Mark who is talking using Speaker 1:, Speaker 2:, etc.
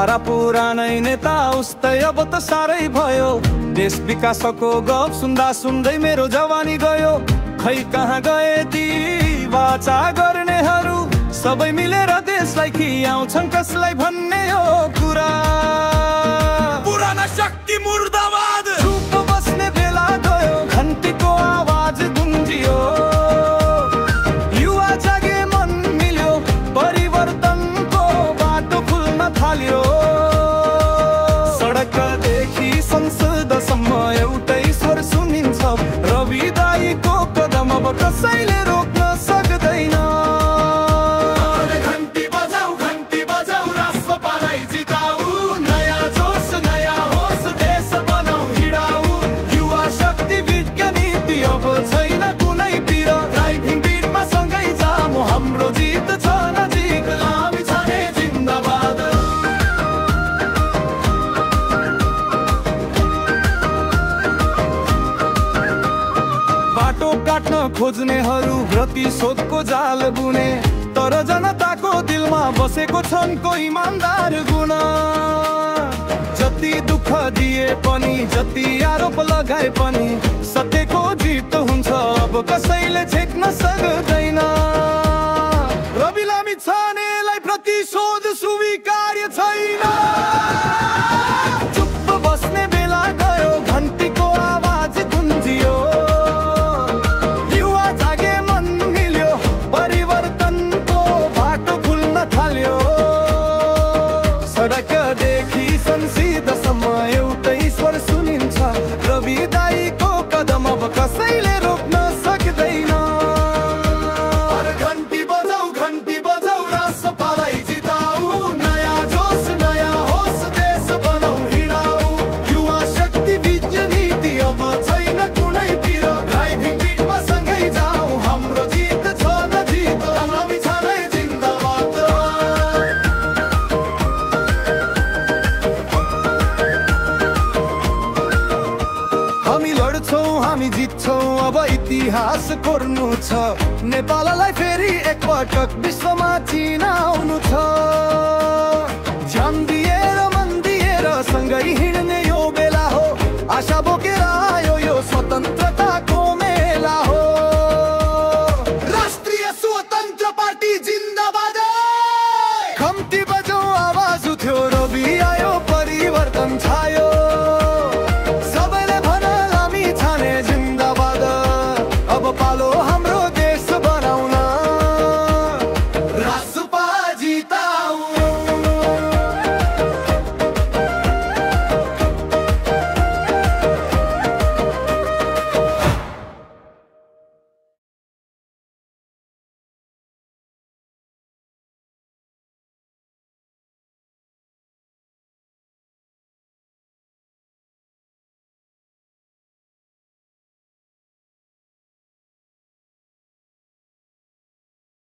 Speaker 1: सारा पुरानै नेता उस्तै अब त सारै भयो। देश विकासको गफ सुन्दा सुन्दै मेरो जवानी गयो। खै कहाँ गए ती वाचा गर्नेहरू, सबै मिलेर देशलाई खियाउँछन् कसलाई भन्ने हो कुरा।
Speaker 2: पुराना शक्ति मुर्दाबाद।
Speaker 1: चुप बस्ने बेला गयो, घन्टीको आवाज गुन्जियो। युवा जागे, मन मिल्यो, परिवर्तनको बाटो खुल्न थाल्यो। सडकदेखि संसदसम्म एउटै स्वर सुनिन्छ, रवि दाइको कदम अब कसैले रोक्न सक्दैन।
Speaker 2: घन्टी बजाऊ राष्ट्रपालाई जिताऊ, नयाँ जोस नयाँ होस देश बनाऊ हिँडाऊ।
Speaker 1: युवा शक्ति विज्ञान नीति अब छैन कुनै पिर, ड्राइभिङ बिटमा सँगै जाऊ, हाम्रो जित छ नजिक,
Speaker 2: हामी छाने जिन्दाबाद।
Speaker 1: बाटो काट्न खोज्नेहरू प्रतिशोधको जाल बुने, तर जनताको दिलमा बसेको छन् कोही इमानदार गुण। जति दुःख दिए पनि, जति आरोप लगाए पनि, सत्यको जित हुन्छ अब कसैले छेक्न सक्दैन। रवि लामी छानेलाई प्रतिशोध स्वीकार्य छैन। चुप बस्ने बेला गयो, घन्टीको आवाज गुन्जियो। युवा जागे, मन मिल्यो, परिवर्तनको बाटो खुल्न थाल्यो। सडकदेखि संसदसम्म एउटै स्वर सुनिन्छ, रवि दाइको कदम अब कसैले रोक्न सक्दैन।
Speaker 2: घन्टी बजाऊ राष्ट्रपालाई जिताऊ, नयाँ जोस नयाँ होस देश बनाऊ हिँडाऊ।
Speaker 1: युवा शक्ति विज्ञान नीति अब छैन कुनै पिर, ड्राइभिङ बिटमा सँगै जाऊ, हाम्रो जित छ नजिक,
Speaker 2: हामी छाने जिन्दाबाद।
Speaker 1: हामी लड्छौँ, हामी जित्छौँ, अब इतिहास कोर्नु छ। नेपाललाई फेरि एकपटक विश्वमा चिनाउनु छ। ध्यान दिएर, मन दिएर सँगै हिँड्ने यो बेला हो, आशा बोकेर आयो यो स्वतन्त्र